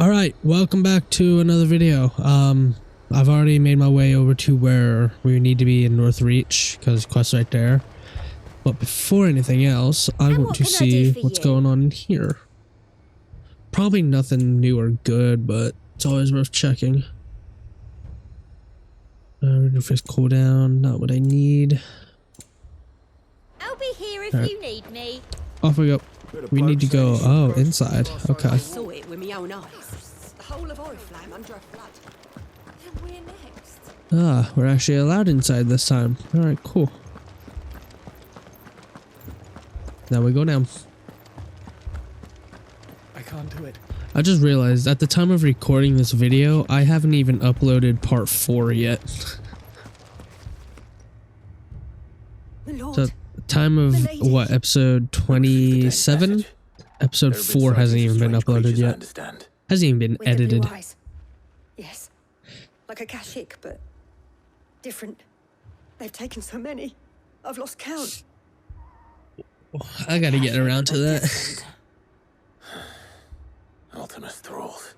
Alright, welcome back to another video. I've already made my way over to where we need to be in North Reach, because quest's right there. But before anything else, I want to see what's going on in here. Probably nothing new or good, but it's always worth checking. Reduce cooldown, not what I need. I'll be here if you need me. Off we go. We need to go, oh, inside. Okay. I saw it with my own eyes. The whole of Oriflamme under a flood. Then we're next. Ah, we're actually allowed inside this time. Alright, cool. Now we go down. I can't do it. I just realized at the time of recording this video, I haven't even uploaded part 4 yet. So, time of what, episode 27? Episode 4 hasn't even been uploaded yet. Hasn't even been edited. Yes, like a Kashik, but different. They've taken so many. I've lost count. I gotta get around to that. Ultimus thralls.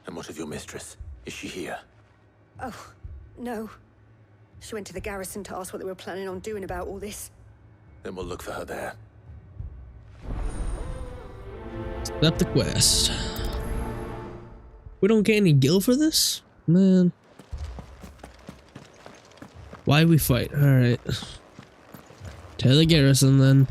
And what of your mistress? Is she here? Oh, no. She went to the garrison to ask what they were planning on doing about all this. Then we'll look for her there. Up the quest. We don't get any gil for this? Man. Why we fight? Alright. To the garrison then.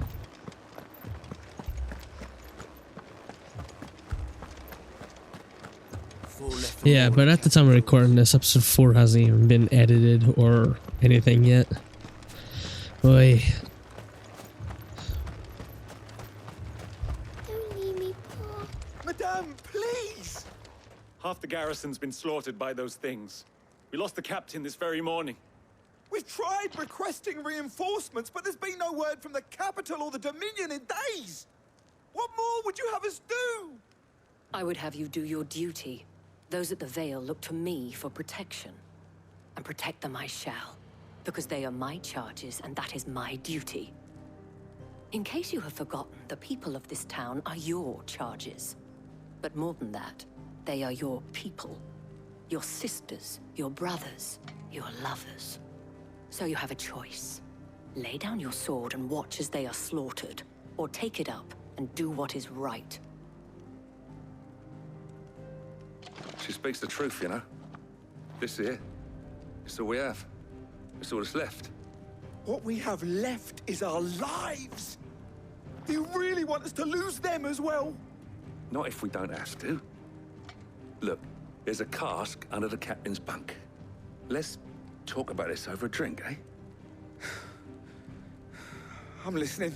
Yeah, but at the time of recording this, episode 4 hasn't even been edited or anything yet. Boy. Don't leave me, Pa. Madame, please! Half the garrison's been slaughtered by those things. We lost the captain this very morning. We've tried requesting reinforcements, but there's been no word from the capital or the Dominion in days. What more would you have us do? I would have you do your duty. Those at the Vale look to me for protection. And protect them I shall, because they are my charges and that is my duty. In case you have forgotten, the people of this town are your charges. But more than that, they are your people. Your sisters, your brothers, your lovers. So you have a choice. Lay down your sword and watch as they are slaughtered, or take it up and do what is right. She speaks the truth, you know. This here, it's all we have. It's all that's left. What we have left is our lives. Do you really want us to lose them as well? Not if we don't have to. Look, there's a cask under the captain's bunk. Let's talk about this over a drink, eh? I'm listening.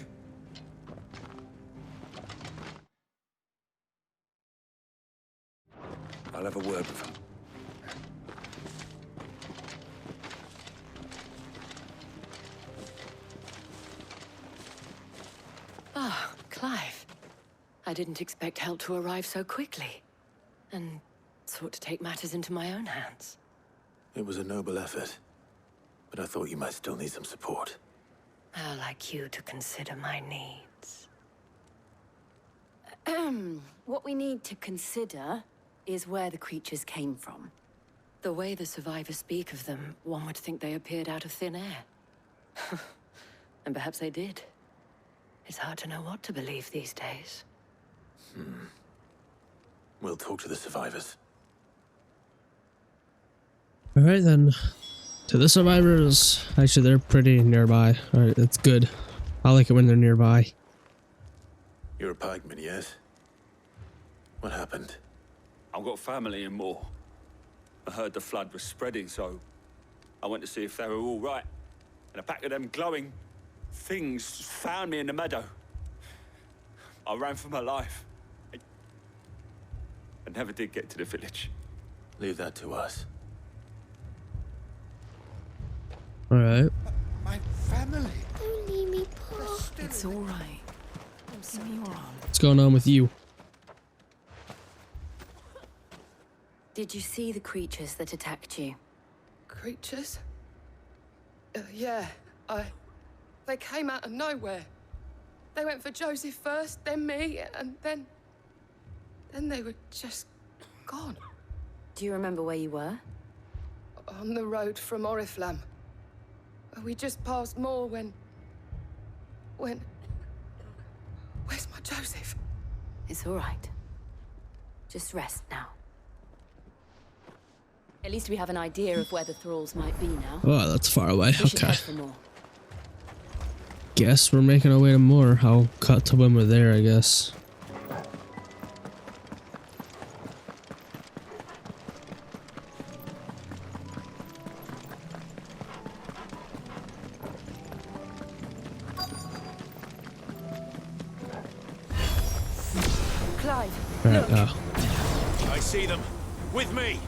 I'll have a word with him. Ah, Clive. I didn't expect help to arrive so quickly. And sought to take matters into my own hands. It was a noble effort, but I thought you might still need some support. How like you to consider my needs. What we need to consider is where the creatures came from. The way the survivors speak of them, one would think they appeared out of thin air. And perhaps they did. It's hard to know what to believe these days. We'll talk to the survivors. Alright then. To the survivors. Actually, they're pretty nearby. Alright, that's good. I like it when they're nearby. You're a pikeman, yes? What happened? I've got family in Moor. I heard the flood was spreading, so I went to see if they were all right. And a pack of them glowing things found me in the meadow. I ran for my life. I never did get to the village. Leave that to us. Alright. My family. Don't leave me, Pa. It's all right. I'm sorry, Dad. What's going on with you? Did you see the creatures that attacked you? Creatures? Yeah, they came out of nowhere. They went for Joseph first, then me, and then... then they were just gone. Do you remember where you were? On the road from Oriflamme. We just passed Moor when... Where's my Joseph? It's all right. Just rest now. At least we have an idea of where the thralls might be now. Oh, that's far away. We should Okay. head for more. Guess we're making our way to Moor. I'll cut to when we're there, I guess. Clive, Alright, look. I see them. With me.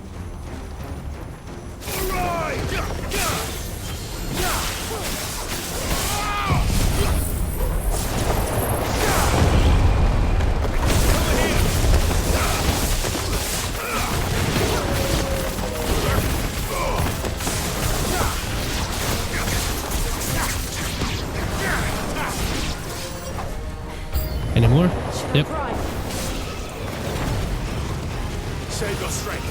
Any more? Yep. Save your strength.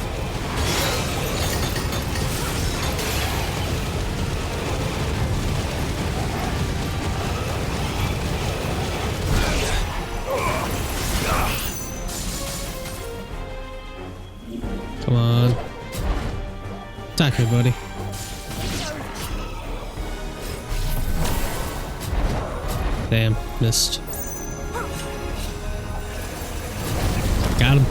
Come on. Attack me, buddy. Damn, missed. Got him.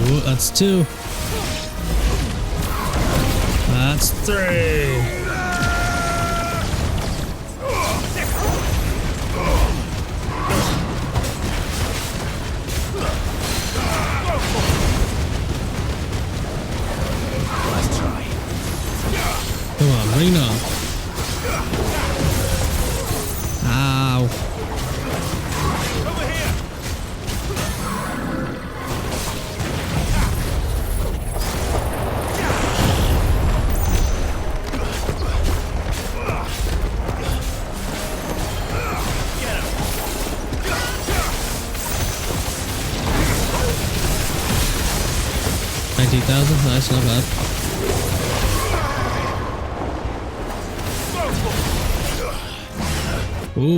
Ooh, that's 2. That's 3. Come on, bring it on. Ow. Nice, not bad. Ooh.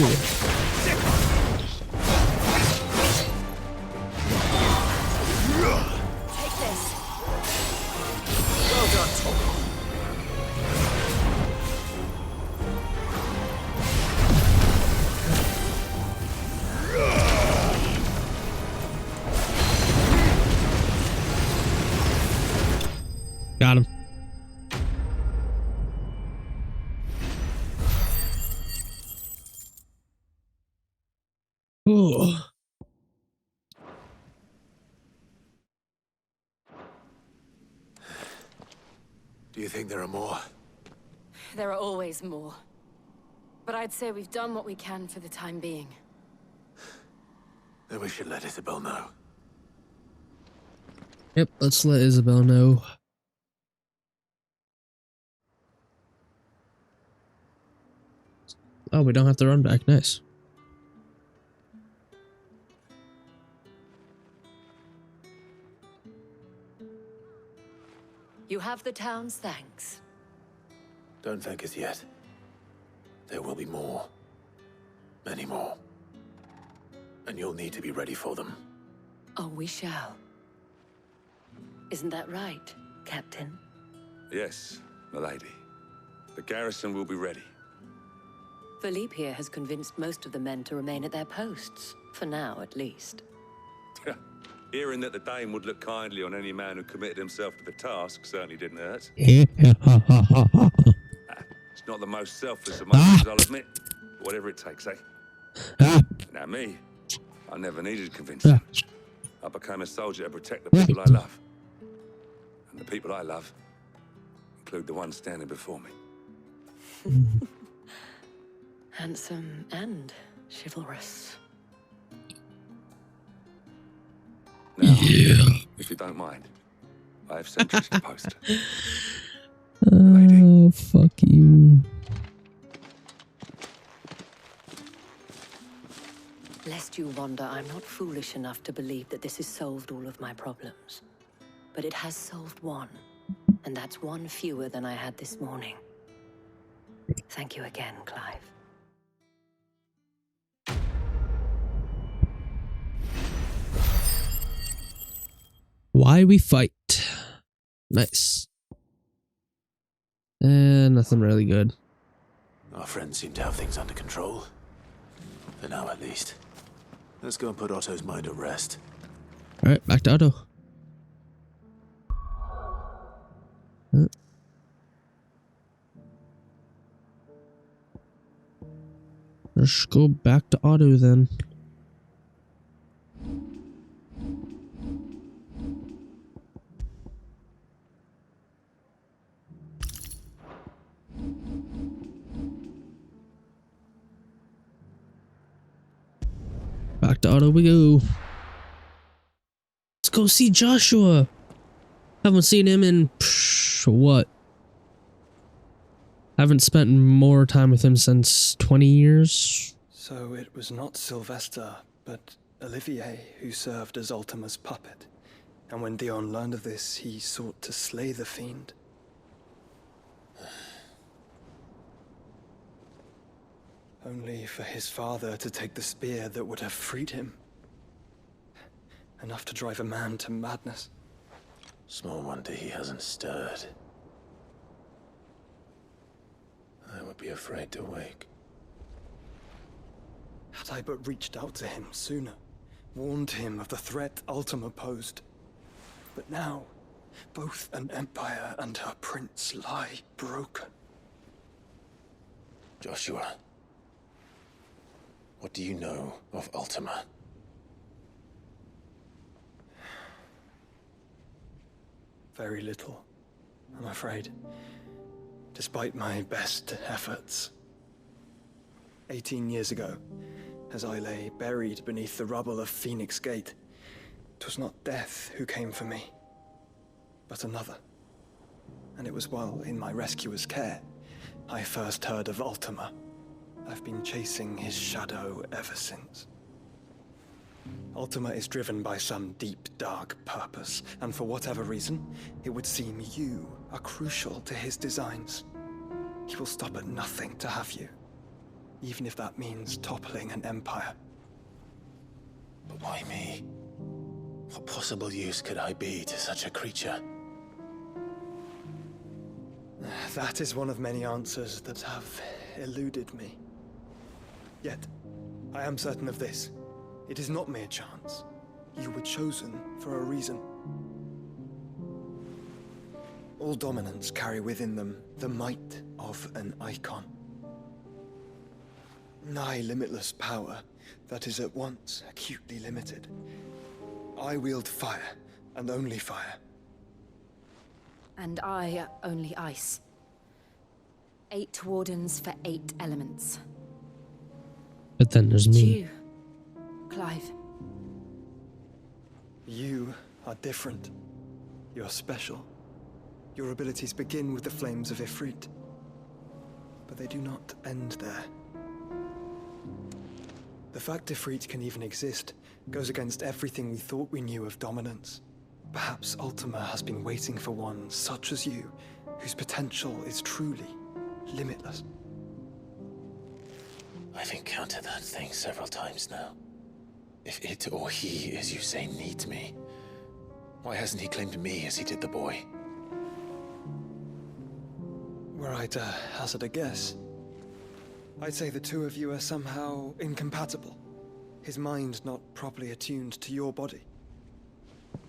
Take this. Well done, Tom. Got him. Ooh. Do you think there are more? There are always more. But I'd say we've done what we can for the time being. Then we should let Isabel know. Yep, let's let Isabel know. Oh, we don't have to run back. Nice. You have the town's thanks. Don't thank us yet. There will be more. Many more. And you'll need to be ready for them. Oh, we shall. Isn't that right, Captain? Yes, milady. The garrison will be ready. Philippe here has convinced most of the men to remain at their posts. For now, at least. Hearing that the Dane would look kindly on any man who committed himself to the task certainly didn't hurt. It's not the most selfless of motives, I'll admit. Whatever it takes, eh? Now me, I never needed convincing. I became a soldier to protect the people I love. And the people I love include the one standing before me. Handsome and chivalrous. Now, if you don't mind, I have sentries to post. Oh, fuck you. Lest you wonder, I'm not foolish enough to believe that this has solved all of my problems. But it has solved one, and that's one fewer than I had this morning. Thank you again, Clive. Why we fight. Nice. And nothing really good. Our friends seem to have things under control. For now, at least. Let's go and put Otto's mind at rest. Alright, back to Otto. Let's go back to Otto then. Back to Otto we go. Let's go see Joshua. Haven't seen him in what? Haven't spent more time with him since 20 years. So it was not Sylvester, but Olivier who served as Ultima's puppet. And when Dion learned of this, he sought to slay the fiend. Only for his father to take the spear that would have freed him. Enough to drive a man to madness. Small wonder he hasn't stirred. I would be afraid to wake. Had I but reached out to him sooner, warned him of the threat Ultima posed. But now, both an empire and her prince lie broken. Joshua, what do you know of Ultima? Very little, I'm afraid. Despite my best efforts. 18 years ago, as I lay buried beneath the rubble of Phoenix Gate, 'twas not death who came for me, but another. And it was while in my rescuer's care, I first heard of Ultima. I've been chasing his shadow ever since. Ultima is driven by some deep, dark purpose, and for whatever reason, it would seem you are crucial to his designs. He will stop at nothing to have you, even if that means toppling an empire. But why me? What possible use could I be to such a creature? That is one of many answers that have eluded me. Yet, I am certain of this. It is not mere chance. You were chosen for a reason. All dominants carry within them the might of an icon. Nigh limitless power that is at once acutely limited. I wield fire, and only fire. And I only ice. 8 wardens for 8 elements. But then there's It's me. you, Clive. You are different. You're special. Your abilities begin with the flames of Ifrit. But they do not end there. The fact Ifrit can even exist goes against everything we thought we knew of dominance. Perhaps Ultima has been waiting for one such as you, whose potential is truly limitless. I've encountered that thing several times now. If it or he, as you say, needs me, why hasn't he claimed me as he did the boy? Were I to hazard a guess, I'd say the two of you are somehow incompatible. His mind not properly attuned to your body.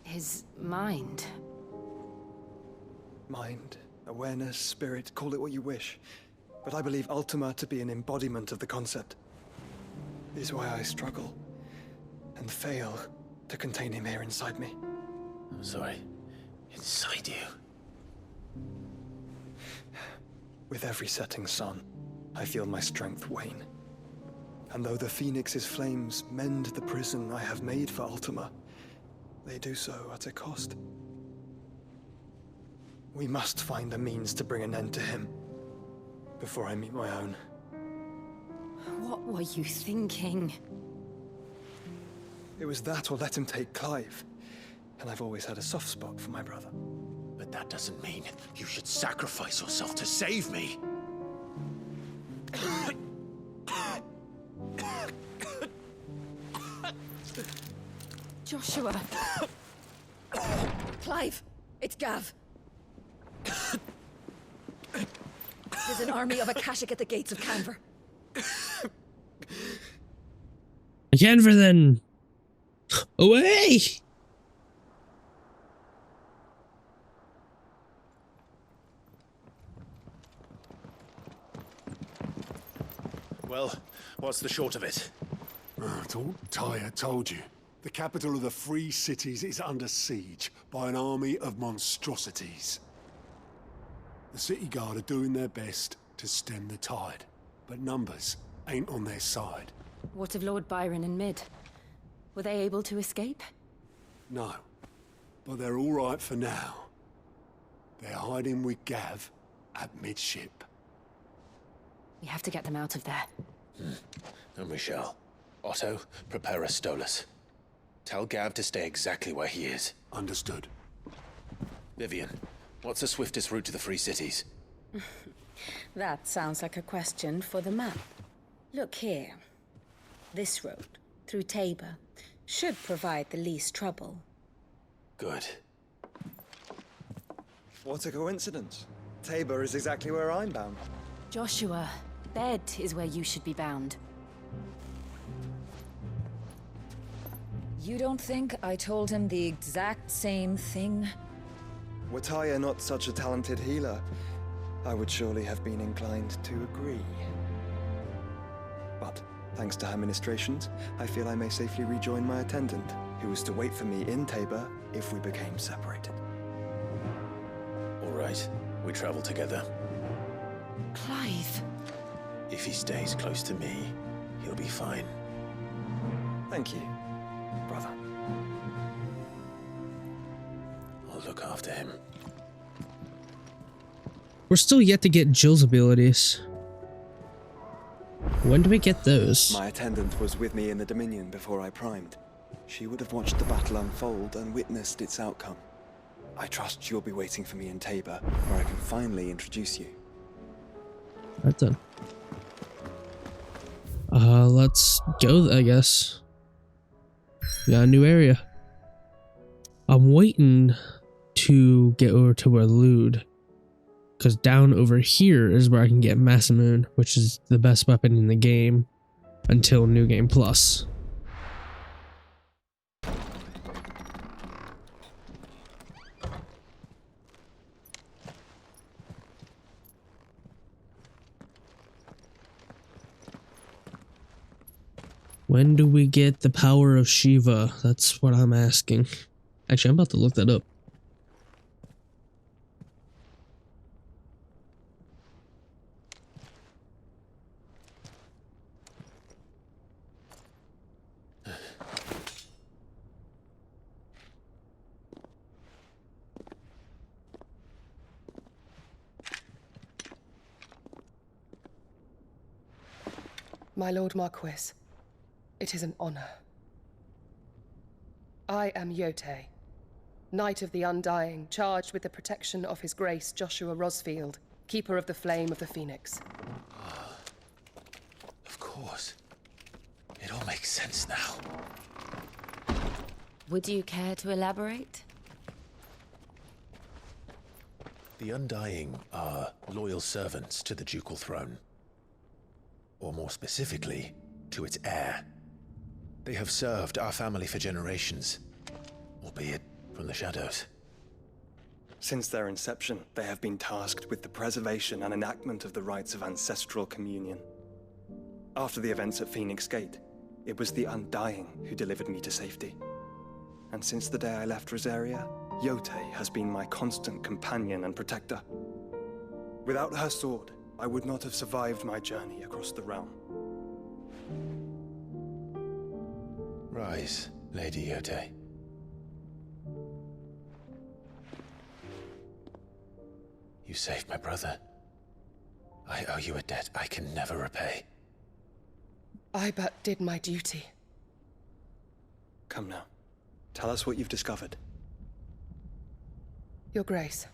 His mind. Mind, awareness, spirit, call it what you wish. but I believe Ultima to be an embodiment of the concept. This is why I struggle and fail to contain him here inside me. I'm sorry. Inside you? With every setting sun, I feel my strength wane. And though the Phoenix's flames mend the prison I have made for Ultima, they do so at a cost. We must find a means to bring an end to him before I meet my own. What were you thinking? It was that or let him take Clive. And I've always had a soft spot for my brother. But that doesn't mean you should sacrifice yourself to save me. Joshua. Clive, it's Gav. There's an army of Akashic at the gates of Canver. Canver then. Away! Well, what's the short of it? I thought Tyre told you. The capital of the Free Cities is under siege by an army of monstrosities. The City Guard are doing their best to stem the tide, but numbers ain't on their side. What of Lord Byron and Mid? Were they able to escape? No, but they're all right for now. They're hiding with Gav at midship. We have to get them out of there. And we shall. Otto, prepare a Stolas. Tell Gav to stay exactly where he is. Understood. Vivian, what's the swiftest route to the Free Cities? That sounds like a question for the map. Look here. This road, through Tabor, should provide the least trouble. Good. What a coincidence. Tabor is exactly where I'm bound. Joshua, bed is where you should be bound. You don't think I told him the exact same thing? Were Tyre not such a talented healer, I would surely have been inclined to agree. But, thanks to her ministrations, I feel I may safely rejoin my attendant, who was to wait for me in Tabor if we became separated. All right, we travel together. Clive. If he stays close to me, he'll be fine. Thank you, brother. I'll look after him. We're still yet to get Jill's abilities. When do we get those? My attendant was with me in the Dominion before I primed. She would have watched the battle unfold and witnessed its outcome. I trust you'll be waiting for me in Tabor, where I can finally introduce you. Right then. Let's go, I guess. We got a new area. I'm waiting to get over to where Lude, because down over here is where I can get Masamune, which is the best weapon in the game until New Game Plus. When do we get the power of Shiva? That's what I'm asking. Actually, I'm about to look that up. My Lord Marquis, it is an honor. I am Yote, Knight of the Undying, charged with the protection of His Grace Joshua Rosfield, Keeper of the Flame of the Phoenix. Of course. It all makes sense now. Would you care to elaborate? The Undying are loyal servants to the ducal throne. Or more specifically, to its heir. They have served our family for generations, albeit from the shadows. Since their inception, they have been tasked with the preservation and enactment of the rites of ancestral communion. After the events at Phoenix Gate, it was the Undying who delivered me to safety. And since the day I left Rosaria, Yote has been my constant companion and protector. Without her sword, I would not have survived my journey across the realm. Rise, Lady Yote. You saved my brother. I owe you a debt I can never repay. I but did my duty. Come now. Tell us what you've discovered. Your Grace.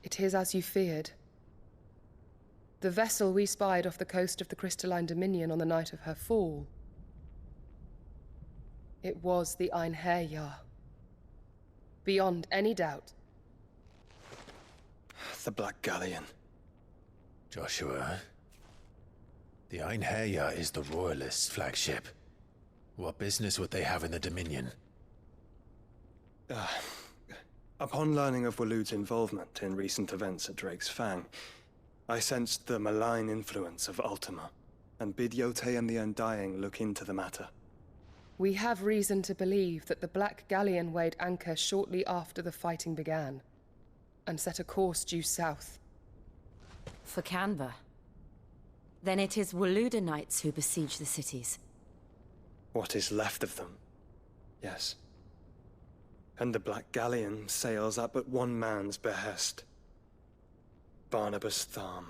It is as you feared. The vessel we spied off the coast of the Crystalline Dominion on the night of her fall. It was the Einherjar. Beyond any doubt. The Black Galleon. Joshua, the Einherjar is the Royalists' flagship. What business would they have in the Dominion? Upon learning of Waloed's involvement in recent events at Drake's Fang, I sensed the malign influence of Ultima, and bid Yote and the Undying look into the matter. We have reason to believe that the Black Galleon weighed anchor shortly after the fighting began, and set a course due south. For Canva. Then it is Waloed Knights who besiege the cities. What is left of them, yes. And the Black Galleon sails at but one man's behest. Barnabas Tharm.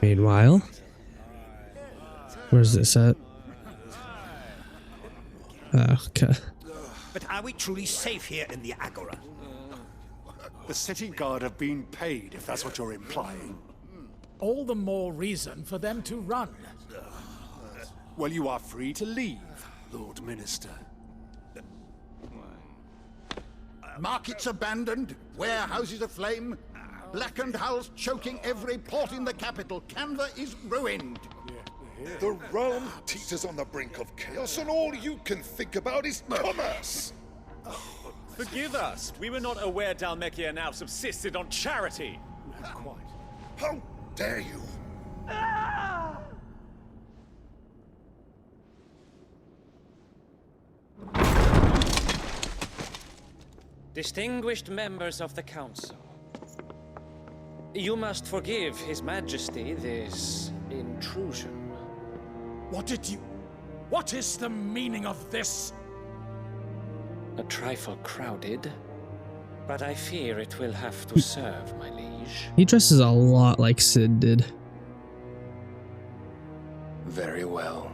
Meanwhile, where's this at? Okay. But are we truly safe here in the Agora? The city guard have been paid, if that's what you're implying. All the more reason for them to run. Well, you are free to leave, Lord Minister. Markets abandoned, warehouses aflame, blackened hulls choking every port in the capital. Canva is ruined. The realm teeters on the brink of chaos, and all you can think about is commerce! Forgive us. We were not aware Dhalmekia now subsisted on charity. Not quite. How dare you? Distinguished members of the Council, you must forgive His Majesty this intrusion. What is the meaning of this? A trifle crowded, but I fear it will have to serve, my liege. He dresses a lot like Sid did. Very well.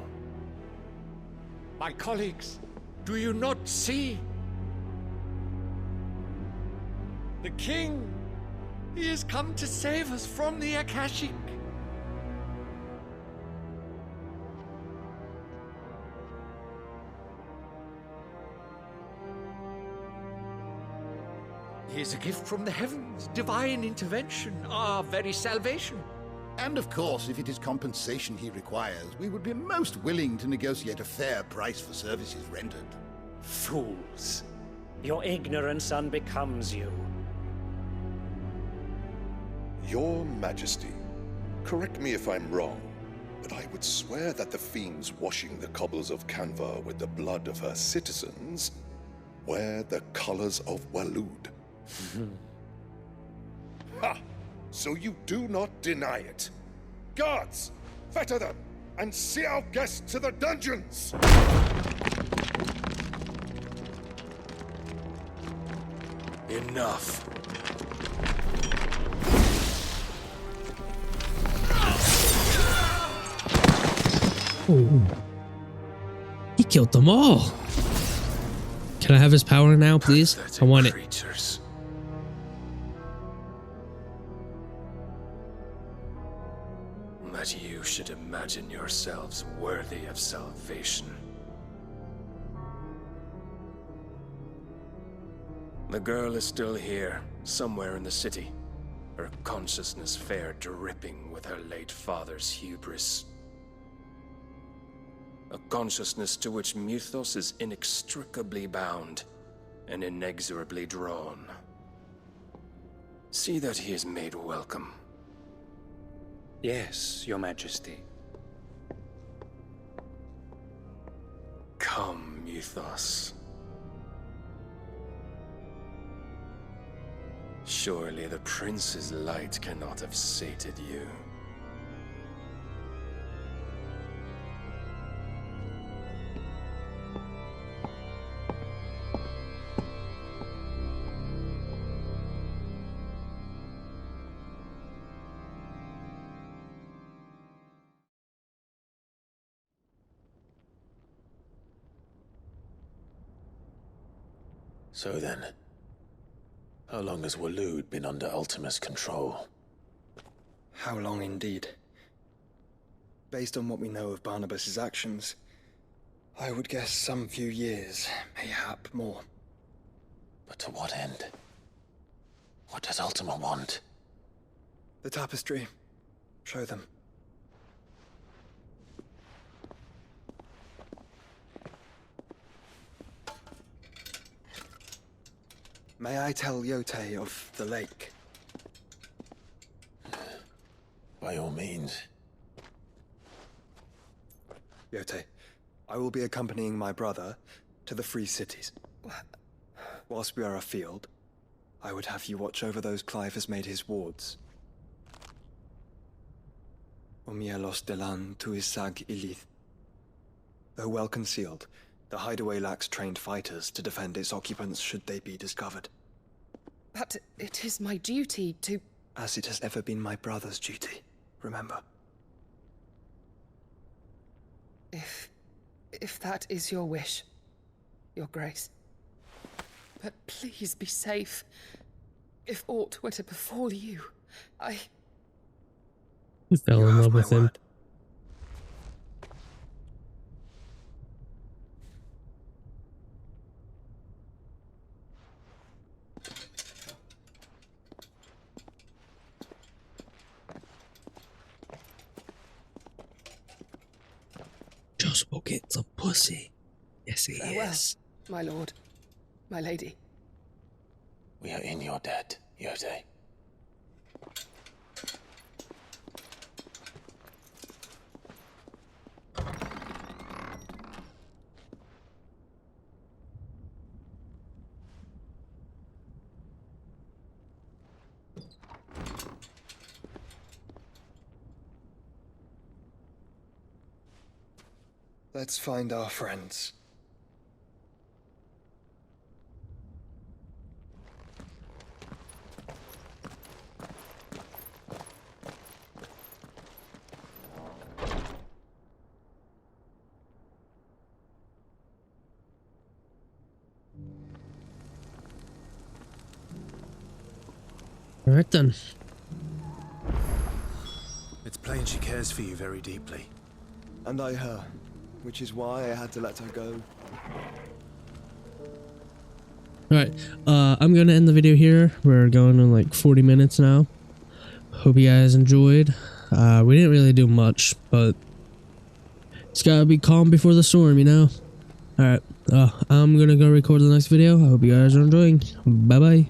My colleagues, do you not see? The king! He has come to save us from the Akashic. He is a gift from the heavens, divine intervention, our very salvation. And of course, if it is compensation he requires, we would be most willing to negotiate a fair price for services rendered. Fools. Your ignorance unbecomes you. Your Majesty, correct me if I'm wrong, but I would swear that the fiends washing the cobbles of Canva with the blood of her citizens wear the colors of Waloed. Ha! So you do not deny it. Guards, fetter them, and see our guests to the dungeons! Enough. Ooh. He killed them all. Can I have his power now, please? I want it. Creatures. That you should imagine yourselves worthy of salvation. The girl is still here, somewhere in the city. Her consciousness fair dripping with her late father's hubris. A consciousness to which Mythos is inextricably bound and inexorably drawn. See that he is made welcome. Yes, Your Majesty. Come, Mythos. Surely the Prince's light cannot have sated you. So then, how long has Waloed been under Ultima's control? How long indeed? Based on what we know of Barnabas's actions, I would guess some few years, mayhap more. But to what end? What does Ultima want? The tapestry. Show them. May I tell Yote of the lake? By all means. Yote, I will be accompanying my brother to the Free Cities. Whilst we are afield, I would have you watch over those Clive has made his wards. Omielos delan tuisag ilith. Though well concealed, the hideaway lacks trained fighters to defend its occupants should they be discovered. But it is my duty to... As it has ever been my brother's duty, remember. If that is your wish, Your Grace. But please be safe. If aught were to befall you, You fell in love with him. Just will get some pussy. Yes, he Farewell, is. my lord, my lady. We are in your debt, Yote. Let's find our friends. All right then. It's plain she cares for you very deeply. And I her, which is why I had to let her go. Alright, I'm gonna end the video here. We're going in like 40 minutes now. Hope you guys enjoyed. We didn't really do much, but it's gotta be calm before the storm, you know? Alright, I'm gonna go record the next video. I hope you guys are enjoying. Bye bye.